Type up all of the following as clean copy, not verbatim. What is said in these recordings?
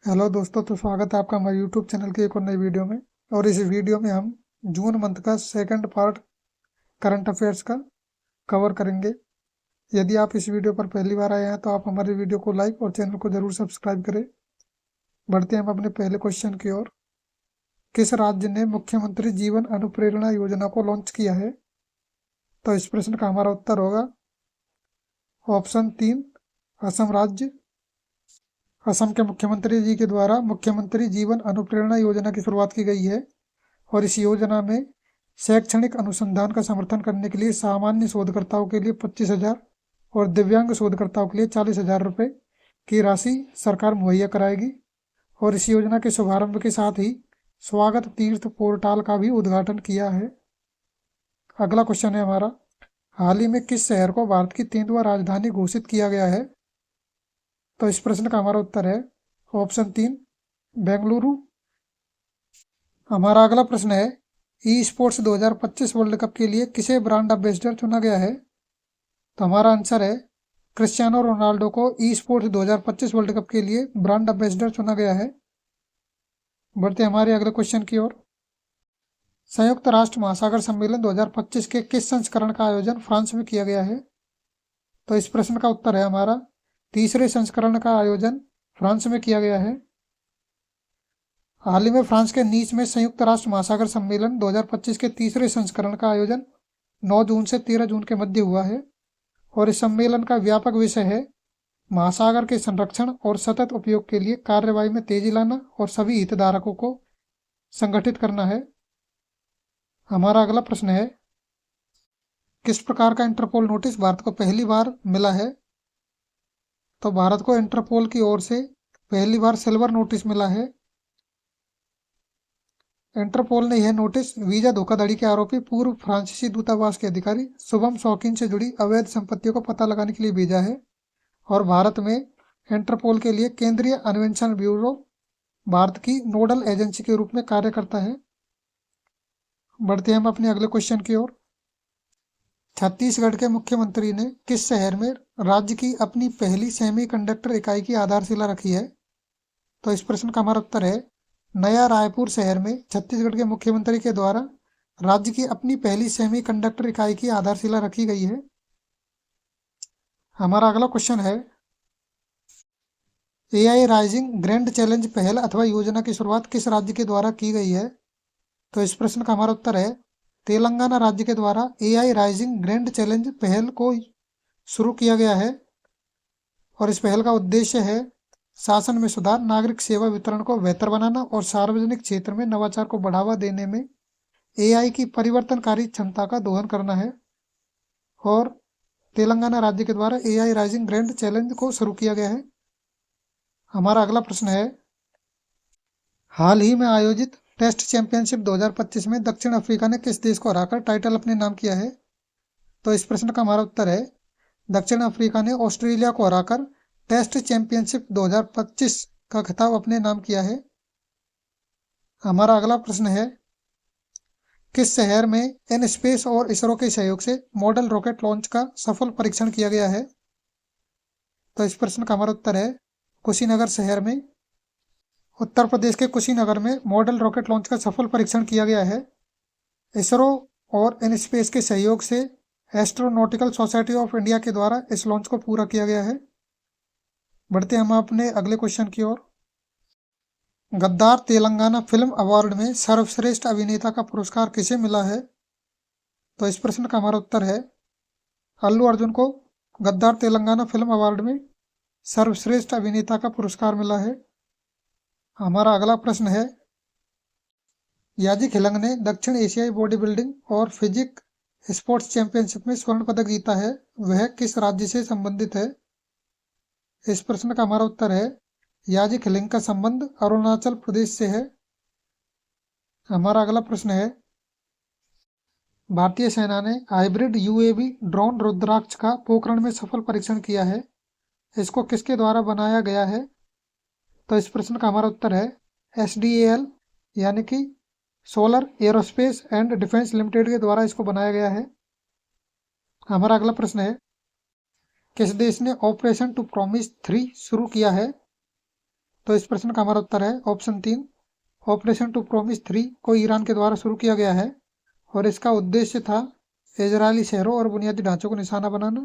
Hello दोस्तों, तो स्वागत है आपका हमारे यूट्यूब चैनल की एक और नई वीडियो में। और इस वीडियो में हम जून मंथ का सेकंड पार्ट करंट अफेयर्स का कवर करेंगे। यदि आप इस वीडियो पर पहली बार आए हैं तो आप हमारे वीडियो को लाइक और चैनल को जरूर सब्सक्राइब करें। बढ़ते हैं हम अपने पहले क्वेश्चन की ओर। किस राज्य ने मुख्यमंत्री जीवन अनुप्रेरणा योजना को लॉन्च किया है? तो इस प्रश्न का हमारा उत्तर होगा ऑप्शन 3, असम राज्य। असम के मुख्यमंत्री जी के द्वारा मुख्यमंत्री जीवन अनुप्रेरणा योजना की शुरुआत की गई है और इस योजना में शैक्षणिक अनुसंधान का समर्थन करने के लिए सामान्य शोधकर्ताओं के लिए 25,000 और दिव्यांग शोधकर्ताओं के लिए 40,000 रुपये की राशि सरकार मुहैया कराएगी। और इस योजना के शुभारंभ के साथ ही स्वागत तीर्थ पोर्टल का भी उद्घाटन किया है। अगला क्वेश्चन है हमारा, हाल ही में किस शहर को भारत की 3वीं राजधानी घोषित किया गया है? तो इस प्रश्न का हमारा उत्तर है ऑप्शन 3, बेंगलुरु। हमारा अगला प्रश्न है, ई स्पोर्ट्स 2025 वर्ल्ड कप के लिए किसे ब्रांड एम्बेसडर चुना गया है? तो हमारा आंसर है क्रिस्टियानो रोनाल्डो को ई स्पोर्ट्स 2025 वर्ल्ड कप के लिए ब्रांड एम्बेसडर चुना गया है। बढ़ते हमारे अगले क्वेश्चन की ओर। संयुक्त राष्ट्र महासागर सम्मेलन 2025 के किस संस्करण का आयोजन फ्रांस में किया गया है? तो इस प्रश्न का उत्तर है हमारा तीसरे संस्करण का आयोजन फ्रांस में किया गया है। हाल ही में फ्रांस के नीस में संयुक्त राष्ट्र महासागर सम्मेलन 2025 के तीसरे संस्करण का आयोजन 9 जून से 13 जून के मध्य हुआ है और इस सम्मेलन का व्यापक विषय है महासागर के संरक्षण और सतत उपयोग के लिए कार्यवाही में तेजी लाना और सभी हितधारकों को संगठित करना है। हमारा अगला प्रश्न है, किस प्रकार का इंटरपोल नोटिस भारत को पहली बार मिला है? तो भारत को इंटरपोल की ओर से पहली बार सिल्वर नोटिस मिला है। इंटरपोल ने यह नोटिस वीजा धोखाधड़ी के आरोपी पूर्व फ्रांसीसी दूतावास के अधिकारी शुभम शौकीन से जुड़ी अवैध संपत्तियों को पता लगाने के लिए भेजा है और भारत में इंटरपोल के लिए केंद्रीय अन्वेषण ब्यूरो भारत की नोडल एजेंसी के रूप में कार्य करता है। बढ़ते हैं हम अपने अगले क्वेश्चन की ओर। छत्तीसगढ़ के मुख्यमंत्री ने किस शहर में राज्य की अपनी पहली सेमीकंडक्टर इकाई की आधारशिला रखी है? तो इस प्रश्न का हमारा उत्तर है नया रायपुर शहर में छत्तीसगढ़ के मुख्यमंत्री के द्वारा राज्य की अपनी पहली सेमीकंडक्टर इकाई की आधारशिला रखी गई है। हमारा अगला क्वेश्चन है, एआई राइजिंग ग्रैंड चैलेंज पहल अथवा योजना की शुरुआत किस राज्य के द्वारा की गई है? तो इस प्रश्न का हमारा उत्तर है तेलंगाना राज्य के द्वारा एआई राइजिंग ग्रैंड चैलेंज पहल को शुरू किया गया है और इस पहल का उद्देश्य है शासन में सुधार, नागरिक सेवा वितरण को बेहतर बनाना और सार्वजनिक क्षेत्र में नवाचार को बढ़ावा देने में एआई की परिवर्तनकारी क्षमता का दोहन करना है। और तेलंगाना राज्य के द्वारा एआई राइजिंग ग्रैंड चैलेंज को शुरू किया गया है। हमारा अगला प्रश्न है, हाल ही में आयोजित टेस्ट चैंपियनशिप 2025 में दक्षिण अफ्रीका ने किस देश को हराकर टाइटल अपने नाम किया है? तो इस प्रश्न का हमारा उत्तर है दक्षिण अफ्रीका ने ऑस्ट्रेलिया को हराकर टेस्ट चैंपियनशिप 2025 का खिताब अपने नाम किया है। हमारा अगला प्रश्न है, किस शहर में एनस्पेस और इसरो के सहयोग से मॉडल रॉकेट लॉन्च का सफल परीक्षण किया गया है? तो इस प्रश्न का हमारा उत्तर है कुशीनगर शहर में। उत्तर प्रदेश के कुशीनगर में मॉडल रॉकेट लॉन्च का सफल परीक्षण किया गया है। इसरो और एनस्पेस के सहयोग से एस्ट्रोनॉटिकल सोसाइटी ऑफ इंडिया के द्वारा इस लॉन्च को पूरा किया गया है। बढ़ते हम अपने अगले क्वेश्चन की ओर। गद्दार तेलंगाना फिल्म अवार्ड में सर्वश्रेष्ठ अभिनेता का पुरस्कार किसे मिला है? तो इस प्रश्न का हमारा उत्तर है अल्लू अर्जुन को गद्दार तेलंगाना फिल्म अवार्ड में सर्वश्रेष्ठ अभिनेता का पुरस्कार मिला है। हमारा अगला प्रश्न है, याजी खिलंग ने दक्षिण एशियाई बॉडी बिल्डिंग और फिजिक स्पोर्ट्स चैंपियनशिप में स्वर्ण पदक जीता है, वह किस राज्य से संबंधित है? इस प्रश्न का हमारा उत्तर है याजी खिलंग का संबंध अरुणाचल प्रदेश से है। हमारा अगला प्रश्न है, भारतीय सेना ने हाइब्रिड यूएवी ड्रोन रुद्राक्ष का पोखरण में सफल परीक्षण किया है, इसको किसके द्वारा बनाया गया है? तो इस प्रश्न का हमारा उत्तर है SDAL यानी कि solar aerospace and defence limited के द्वारा इसको बनाया गया है। हमारा अगला प्रश्न है, किस देश ने ऑपरेशन टू प्रॉमिस 3 शुरू किया है? तो इस प्रश्न का हमारा उत्तर है ऑप्शन 3, ऑपरेशन टू प्रोमिस 3 को ईरान के द्वारा शुरू किया गया है और इसका उद्देश्य था इजरायली शहरों और बुनियादी ढांचों को निशाना बनाना।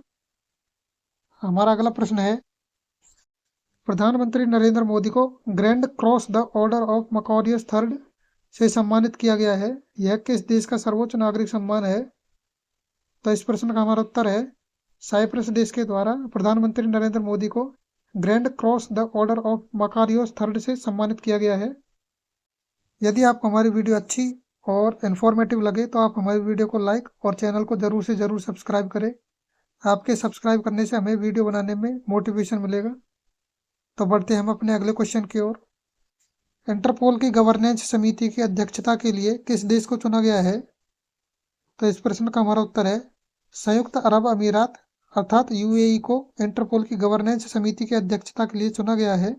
हमारा अगला प्रश्न है, प्रधानमंत्री नरेंद्र मोदी को grand cross the order of Makarios third से सम्मानित किया गया है। यह किस देश का सर्वोच्च नागरिक सम्मान है? तो इस प्रश्न का हमारा उत्तर है साइप्रस देश के द्वारा प्रधानमंत्री नरेंद्र मोदी को grand cross the order of Makarios third से सम्मानित किया गया है। यदि आपको हमारी वीडियो अच्छी और इन्फॉर्मेटिव लगे तो आप हमारी वीडियो को लाइक और चैनल को जरूर से जरूर सब्सक्राइब करें। आपके सब्सक्राइब करने से हमें वीडियो बनाने में मोटिवेशन मिलेगा। तो बढ़ते हैं हम अपने अगले क्वेश्चन की ओर। इंटरपोल की गवर्नेंस समिति की अध्यक्षता के लिए किस देश को चुना गया है? तो इस प्रश्न का हमारा उत्तर है संयुक्त अरब अमीरात अर्थात यूएई को इंटरपोल की गवर्नेंस समिति की अध्यक्षता के लिए चुना गया है।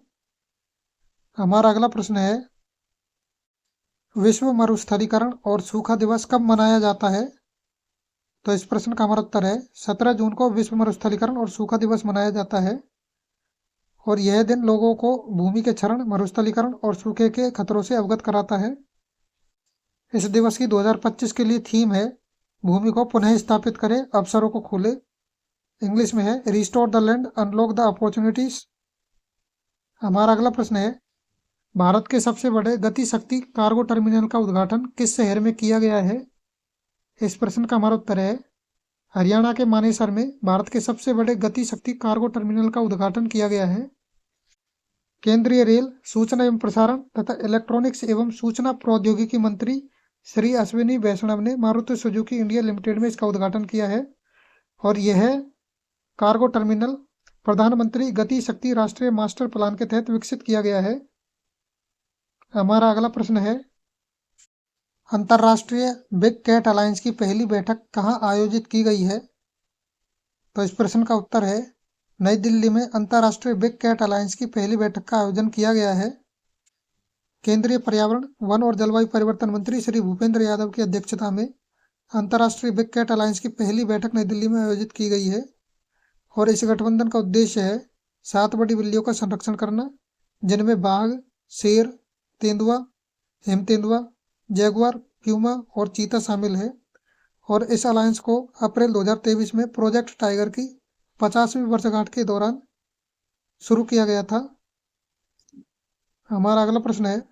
हमारा अगला प्रश्न है, विश्व मरुस्थलीकरण और सूखा दिवस कब मनाया जाता है? तो इस प्रश्न का हमारा उत्तर है 17 जून को विश्व मरुस्थलीकरण और सूखा दिवस मनाया जाता है और यह दिन लोगों को भूमि के क्षरण, मरुस्थलीकरण और सूखे के खतरों से अवगत कराता है। इस दिवस की 2025 के लिए थीम है भूमि को पुनः स्थापित करें, अवसरों को खोले। इंग्लिश में है restore the land, unlock the opportunities. हमारा अगला प्रश्न है, भारत के सबसे बड़े गति शक्ति कार्गो टर्मिनल का उद्घाटन किस शहर में किया गया है? इस प्रश्न का हमारा उत्तर है हरियाणा के मानेसर में भारत के सबसे बड़े गति शक्ति कार्गो टर्मिनल का उद्घाटन किया गया है। केंद्रीय रेल, सूचना एवं प्रसारण तथा इलेक्ट्रॉनिक्स एवं सूचना प्रौद्योगिकी मंत्री श्री अश्विनी वैष्णव ने मारुति सुजुकी इंडिया लिमिटेड में इसका उद्घाटन किया है और यह कार्गो टर्मिनल प्रधानमंत्री गति शक्ति राष्ट्रीय मास्टर प्लान के तहत विकसित किया गया है। हमारा अगला प्रश्न है, अंतर्राष्ट्रीय बिग कैट अलायंस की पहली बैठक कहाँ आयोजित की गई है? तो इस प्रश्न का उत्तर है नई दिल्ली में अंतर्राष्ट्रीय बिग कैट अलायंस की पहली बैठक का आयोजन किया गया है। केंद्रीय पर्यावरण, वन और जलवायु परिवर्तन मंत्री श्री भूपेंद्र यादव की अध्यक्षता में अंतर्राष्ट्रीय बिग कैट अलायंस की पहली बैठक नई दिल्ली में आयोजित की गई है और इस गठबंधन का उद्देश्य है 7 बड़ी बिल्लियों का संरक्षण करना, जिनमें बाघ, शेर, तेंदुआ, हिम तेंदुआ, जैगुआर, प्यूमा और चीता शामिल है और इस अलायंस को अप्रैल 2023 में प्रोजेक्ट टाइगर की 50वीं वर्षगांठ के दौरान शुरू किया गया था। हमारा अगला प्रश्न है,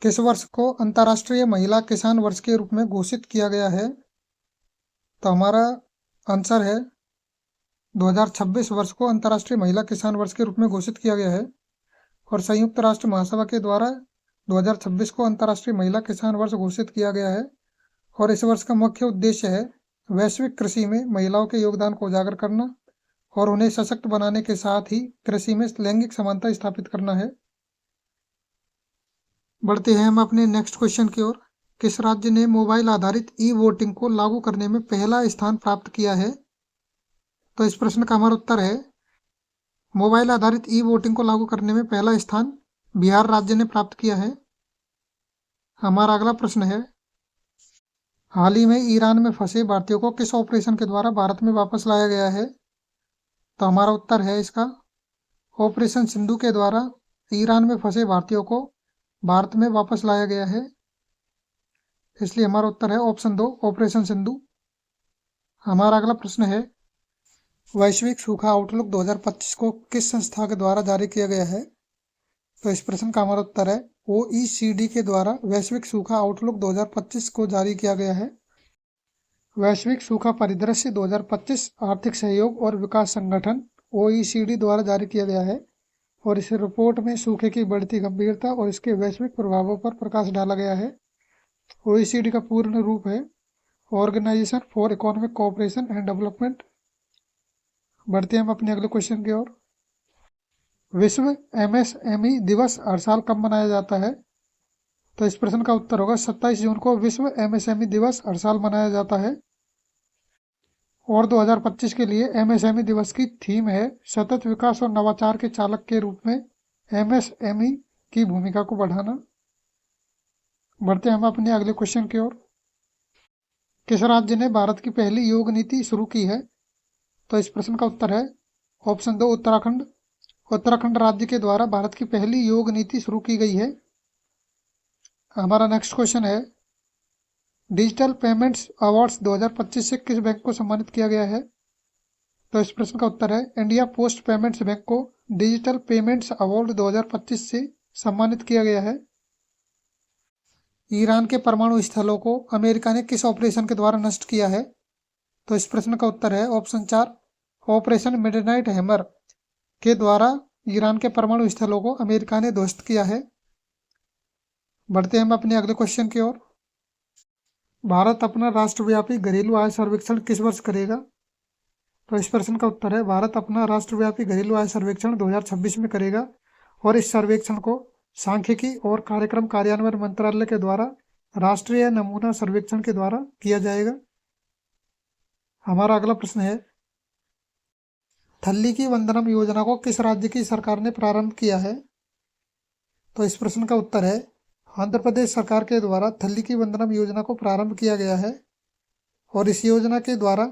किस वर्ष को अंतर्राष्ट्रीय महिला किसान वर्ष के रूप में घोषित किया गया है? तो हमारा आंसर है 2026 वर्ष को अंतर्राष्ट्रीय महिला किसान वर्ष के रूप में घोषित किया गया है और संयुक्त राष्ट्र महासभा के द्वारा 2026 को अंतर्राष्ट्रीय महिला किसान वर्ष घोषित किया गया है और इस वर्ष का मुख्य उद्देश्य है वैश्विक कृषि में महिलाओं के योगदान को उजागर करना और उन्हें सशक्त बनाने के साथ ही कृषि में लैंगिक समानता स्थापित करना है। बढ़ते हैं हम अपने नेक्स्ट क्वेश्चन की ओर। किस राज्य ने मोबाइल आधारित ई वोटिंग को लागू करने में पहला स्थान प्राप्त किया है? तो इस प्रश्न का हमारा उत्तर है मोबाइल आधारित ई वोटिंग को लागू करने में पहला स्थान बिहार राज्य ने प्राप्त किया है। हमारा अगला प्रश्न है, हाल ही में ईरान में फंसे भारतीयों को किस ऑपरेशन के द्वारा भारत में वापस लाया गया है? तो हमारा उत्तर है इसका ऑपरेशन सिंधु के द्वारा ईरान में फंसे भारतीयों को भारत में वापस लाया गया है, इसलिए हमारा उत्तर है ऑप्शन 2 ऑपरेशन सिंधु। हमारा अगला प्रश्न है, वैश्विक सूखा आउटलुक 2025 को किस संस्था के द्वारा जारी किया गया है? तो इस प्रश्न का हमारा उत्तर है OECD के द्वारा वैश्विक सूखा आउटलुक 2025 को जारी किया गया है। वैश्विक सूखा परिदृश्य 2025 आर्थिक सहयोग और विकास संगठन OECD द्वारा जारी किया गया है और इस रिपोर्ट में सूखे की बढ़ती गंभीरता और इसके वैश्विक प्रभावों पर प्रकाश डाला गया है। OECD का पूर्ण रूप है organisation for economic cooperation and development. बढ़ते हैं हम अपने अगले क्वेश्चन की ओर। विश्व MSME दिवस हर साल कब मनाया जाता है? तो इस प्रश्न का उत्तर होगा 27 जून को विश्व MSME दिवस हर साल मनाया जाता है और 2025 के लिए MSME दिवस की थीम है सतत विकास और नवाचार के चालक के रूप में MSME की भूमिका को बढ़ाना। बढ़ते हैं हम अपने अगले क्वेश्चन की ओर। किस राज्य ने भारत की पहली योग नीति शुरू की है? तो इस प्रश्न का उत्तर है ऑप्शन 2 उत्तराखंड। उत्तराखंड राज्य के द्वारा भारत की पहली योग नीति शुरू की गई है? हमारा नेक्स्ट क्वेश्चन है, डिजिटल पेमेंट्स अवार्ड्स 2025 से किस बैंक को सम्मानित किया गया है? तो इस प्रश्न का उत्तर है, इंडिया पोस्ट पेमेंट्स बैंक को डिजिटल पेमेंट्स अवार्ड 2025 से सम्मानित किया गया है। ईरान के परमाणु स्थलों को अमेरिका ने किस ऑपरेशन के द्वारा नष्ट किया है? तो इस प्रश्न का उत्तर है ऑप्शन 4, ऑपरेशन मिडनाइट हैमर के द्वारा ईरान के परमाणु स्थलों को अमेरिका ने ध्वस्त किया है। बढ़ते हैं हम अपने अगले क्वेश्चन की ओर। भारत अपना राष्ट्रव्यापी घरेलू आय सर्वेक्षण किस वर्ष करेगा? तो इस प्रश्न का उत्तर है, भारत अपना राष्ट्रव्यापी घरेलू आय सर्वेक्षण 2026 में करेगा और इस सर्वेक्षण को सांख्यिकी और कार्यक्रम कार्यान्वयन मंत्रालय के द्वारा राष्ट्रीय नमूना सर्वेक्षण के द्वारा किया जाएगा। हमारा अगला प्रश्न है, थल्ली की वंदनम योजना को किस राज्य की सरकार ने प्रारंभ किया है? तो इस प्रश्न का उत्तर है, आंध्र प्रदेश सरकार के द्वारा थल्ली की वंदनम योजना को प्रारंभ किया गया है और इस योजना के द्वारा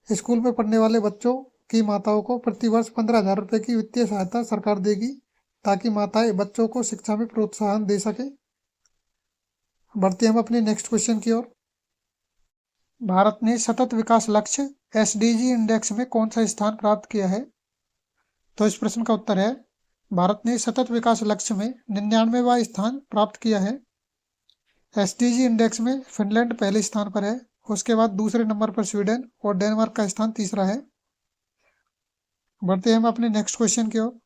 स्कूल में पढ़ने वाले बच्चों की माताओं को प्रतिवर्ष 15,000 रुपये की वित्तीय सहायता सरकार देगी ताकि माताएं बच्चों को शिक्षा में प्रोत्साहन दे सके। बढ़ते हम अपने नेक्स्ट क्वेश्चन की ओर। भारत ने सतत विकास लक्ष्य SDG इंडेक्स में कौन सा स्थान प्राप्त किया है? तो इस प्रश्न का उत्तर है, भारत ने सतत विकास लक्ष्य में 99वां स्थान प्राप्त किया है। SDG इंडेक्स में फिनलैंड पहले स्थान पर है, उसके बाद दूसरे नंबर पर स्वीडन और डेनमार्क का स्थान तीसरा है। बढ़ते हैं हम अपने नेक्स्ट क्वेश्चन की ओर।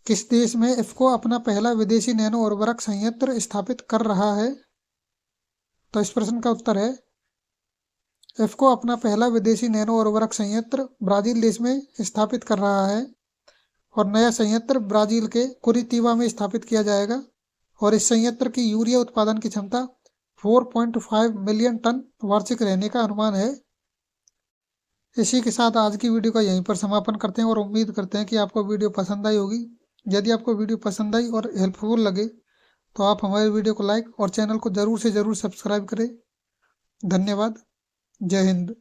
किस देश में इफ्को अपना पहला विदेशी नैनो उर्वरक संयंत्र स्थापित कर रहा है? तो इस प्रश्न का उत्तर है, इफ्को अपना पहला विदेशी नैनो उर्वरक संयंत्र ब्राजील देश में स्थापित कर रहा है और नया संयंत्र ब्राजील के कुरितीबा में स्थापित किया जाएगा और इस संयंत्र की यूरिया उत्पादन की क्षमता 4.5 मिलियन टन वार्षिक रहने का अनुमान है। इसी के साथ आज की वीडियो का यहीं पर समापन करते हैं और उम्मीद करते हैं कि आपको वीडियो पसंद आई होगी। यदि आपको वीडियो पसंद आई और हेल्पफुल लगे तो आप हमारे वीडियो को लाइक और चैनल को ज़रूर से ज़रूर सब्सक्राइब करें। धन्यवाद। जय हिंद।